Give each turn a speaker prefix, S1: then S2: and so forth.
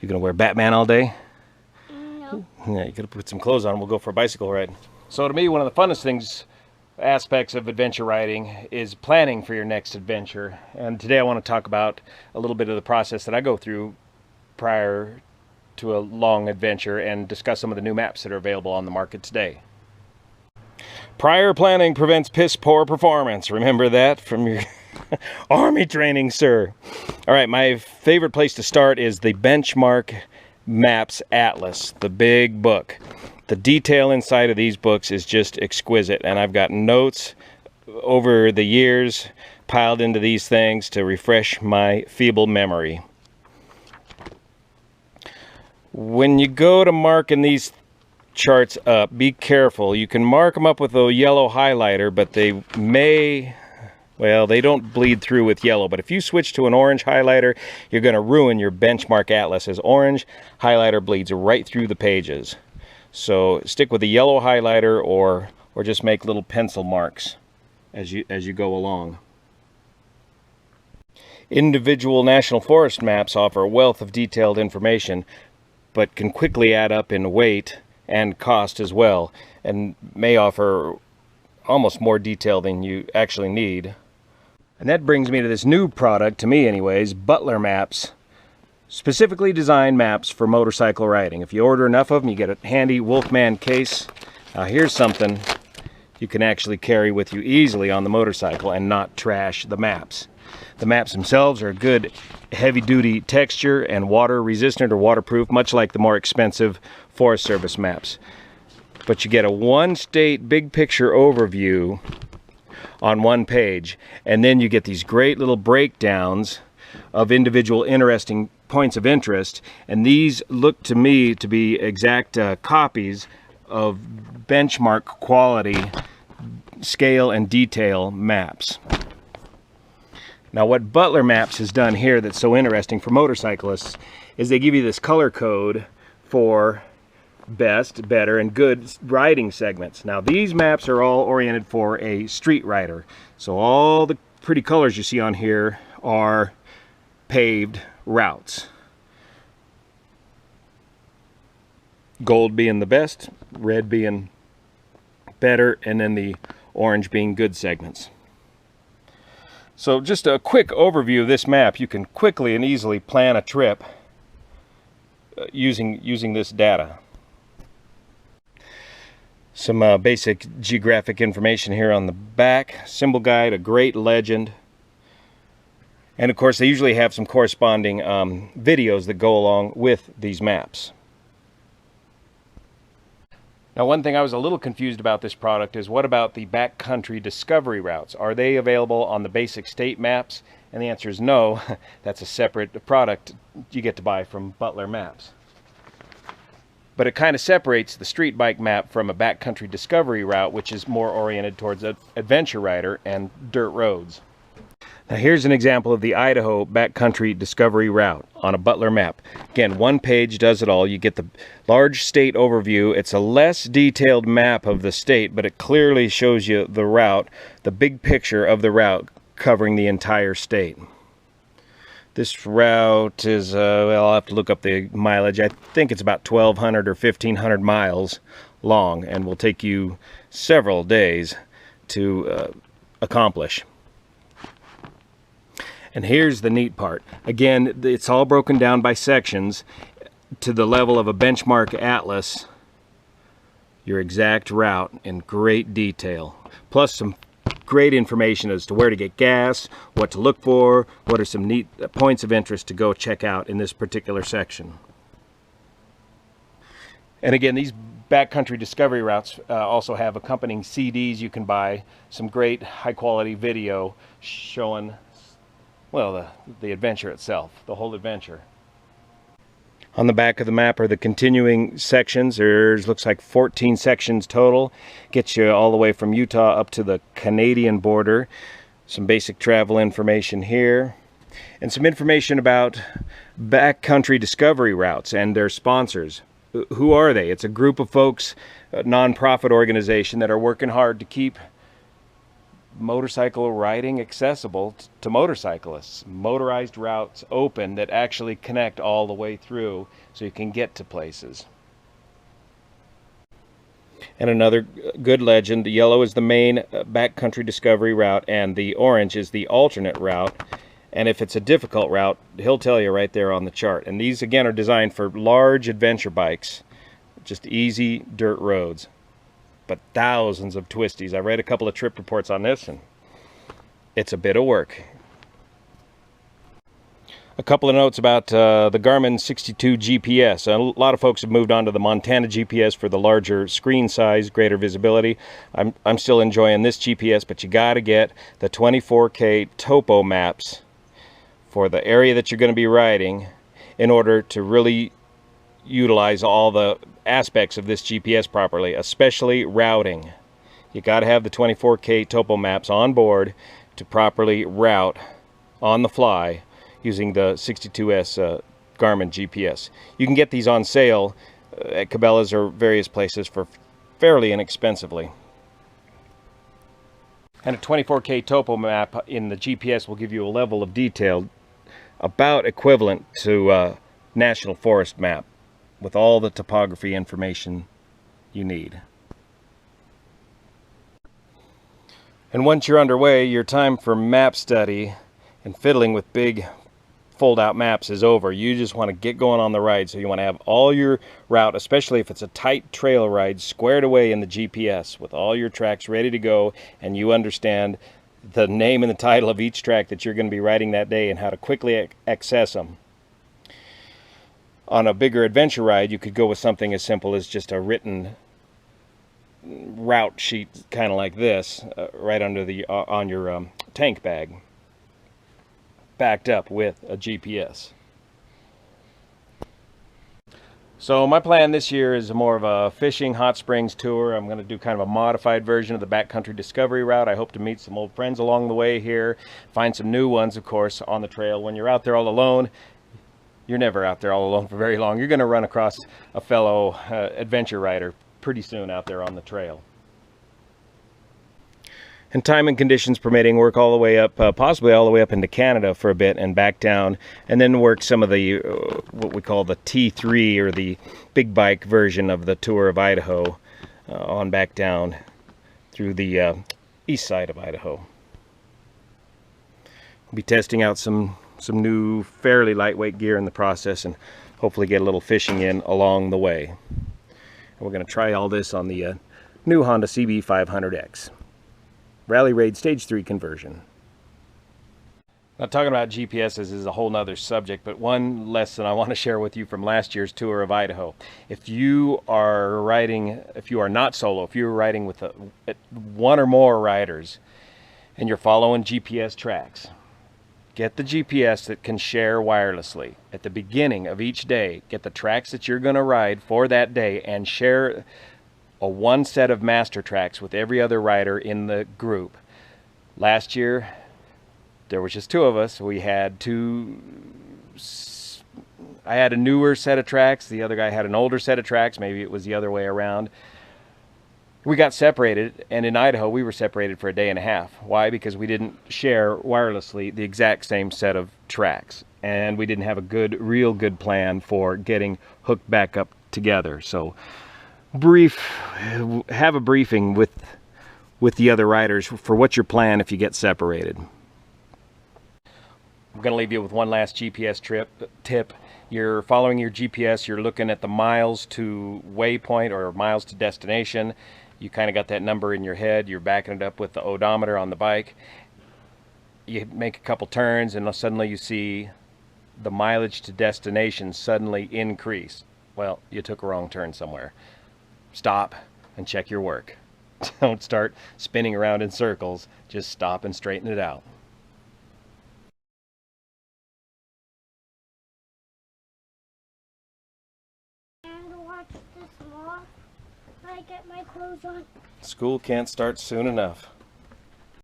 S1: You gonna wear Batman all day?
S2: No.
S1: Yeah, you gotta put some clothes on. We'll go for a bicycle ride. So to me, one of the funnest aspects of adventure riding is planning for your next adventure. And today I want to talk about a little bit of the process that I go through prior to a long adventure and discuss some of the new maps that are available on the market today. Prior planning prevents piss poor performance. Remember that from your Army training, sir. All right, my favorite place to start is the Benchmark Maps Atlas, the big book. The detail inside of these books is just exquisite, and I've got notes over the years piled into these things to refresh my feeble memory. When you go to marking these charts up, be careful. You can mark them up with a yellow highlighter, but they may, well, they don't bleed through with yellow. But if you switch to an orange highlighter, you're going to ruin your Benchmark Atlas, as orange highlighter bleeds right through the pages. So stick with a yellow highlighter, or just make little pencil marks as you go along. Individual national forest maps offer a wealth of detailed information, but can quickly add up in weight and cost as well, and may offer almost more detail than you actually need. And that brings me to this new product, to me anyways, Butler Maps. Specifically designed maps for motorcycle riding. If you order enough of them, you get a handy Wolfman case. Now here's something you can actually carry with you easily on the motorcycle and not trash the maps. The maps themselves are good heavy-duty texture and water-resistant or waterproof, much like the more expensive Forest Service maps. But you get a one-state big picture overview on one page, and then you get these great little breakdowns of individual interesting points of interest, and these look to me to be exact copies of benchmark quality scale and detail maps. Now what Butler Maps has done here that's so interesting for motorcyclists is they give you this color code for best, better, and good riding segments. Now these maps are all oriented for a street rider, so all the pretty colors you see on here are paved routes. Gold being the best, red being better, and then the orange being good segments. So just a quick overview of this map. You can quickly and easily plan a trip using this data. Some basic geographic information here on the back. Symbol guide, a great legend. And of course they usually have some corresponding videos that go along with these maps. Now one thing I was a little confused about this product is, what about the backcountry discovery routes? Are they available on the basic state maps? And the answer is no. That's a separate product you get to buy from Butler Maps. But it kind of separates the street bike map from a backcountry discovery route, which is more oriented towards an adventure rider and dirt roads. Now here's an example of the Idaho backcountry discovery route on a Butler map. Again, one page does it all. You get the large state overview. It's a less detailed map of the state, but it clearly shows you the route, the big picture of the route covering the entire state. This route is, well, I'll have to look up the mileage. I think it's about 1,200 or 1,500 miles long, and will take you several days to accomplish. And here's the neat part. Again, it's all broken down by sections to the level of a benchmark atlas. Your exact route in great detail. Plus some great information as to where to get gas, what to look for, what are some neat points of interest to go check out in this particular section. And again, these backcountry discovery routes also have accompanying CDs you can buy, some great high quality video showing, well, the adventure itself, the whole adventure. On the back of the map are the continuing sections. There's looks like 14 sections total. Gets you all the way from Utah up to the Canadian border. Some basic travel information here. And some information about backcountry discovery routes and their sponsors. Who are they? It's a group of folks, a non-profit organization that are working hard to keep motorcycle riding accessible to motorcyclists. Motorized routes open that actually connect all the way through so you can get to places. And another good legend, the yellow is the main backcountry discovery route and the orange is the alternate route. And if it's a difficult route, he'll tell you right there on the chart. And these again are designed for large adventure bikes, just easy dirt roads, but thousands of twisties. I read a couple of trip reports on this and it's a bit of work. A couple of notes about the Garmin 62 GPS. A lot of folks have moved on to the Montana GPS for the larger screen size, greater visibility. I'm still enjoying this GPS, but you got to get the 24K topo maps for the area that you're going to be riding in order to really utilize all the aspects of this GPS properly, especially routing. You got to have the 24K topo maps on board to properly route on the fly using the 62S Garmin GPS. You can get these on sale at Cabela's or various places for fairly inexpensively. And a 24K topo map in the GPS will give you a level of detail about equivalent to a National Forest map with all the topography information you need. And once you're underway, your time for map study and fiddling with big fold-out maps is over. You just want to get going on the ride, so you want to have all your route, especially if it's a tight trail ride, squared away in the GPS with all your tracks ready to go, and you understand the name and the title of each track that you're going to be riding that day and how to quickly access them. On a bigger adventure ride, you could go with something as simple as just a written route sheet, kind of like this, right under the on your tank bag, backed up with a GPS. So my plan this year is more of a fishing hot springs tour. I'm going to do kind of a modified version of the backcountry discovery route. I hope to meet some old friends along the way here, find some new ones, of course, on the trail. When you're out there all alone, you're never out there all alone for very long. You're going to run across a fellow adventure rider pretty soon out there on the trail. And time and conditions permitting, work all the way up, possibly all the way up into Canada for a bit and back down, and then work some of the what we call the T3 or the big bike version of the tour of Idaho on back down through the east side of Idaho. We'll be testing out some new fairly lightweight gear in the process and hopefully get a little fishing in along the way. And we're going to try all this on the new Honda CB500X. Rally Raid Stage 3 conversion. Now, talking about GPSs is a whole nother subject, but one lesson I want to share with you from last year's tour of Idaho. If you are riding, if you are not solo, if you're riding with one or more riders and you're following GPS tracks, get the GPS that can share wirelessly. At the beginning of each day, get the tracks that you're going to ride for that day and share one set of master tracks with every other rider in the group. Last year, there was just two of us. We had I had a newer set of tracks. The other guy had an older set of tracks. Maybe it was the other way around. We got separated, and in Idaho, we were separated for a day and a half. Why? Because we didn't share wirelessly the exact same set of tracks, and we didn't have a real good plan for getting hooked back up together. So have a briefing with the other riders for what's your plan if you get separated. I'm going to leave you with one last GPS tip. You're following your GPS, you're looking at the miles to waypoint or miles to destination. You kind of got that number in your head, you're backing it up with the odometer on the bike. You make a couple turns and suddenly you see the mileage to destination suddenly increase. Well, you took a wrong turn somewhere. Stop and check your work. Don't start spinning around in circles. Just stop and straighten it out.
S2: And watch this vlog when I get my clothes on.
S1: School can't start soon enough.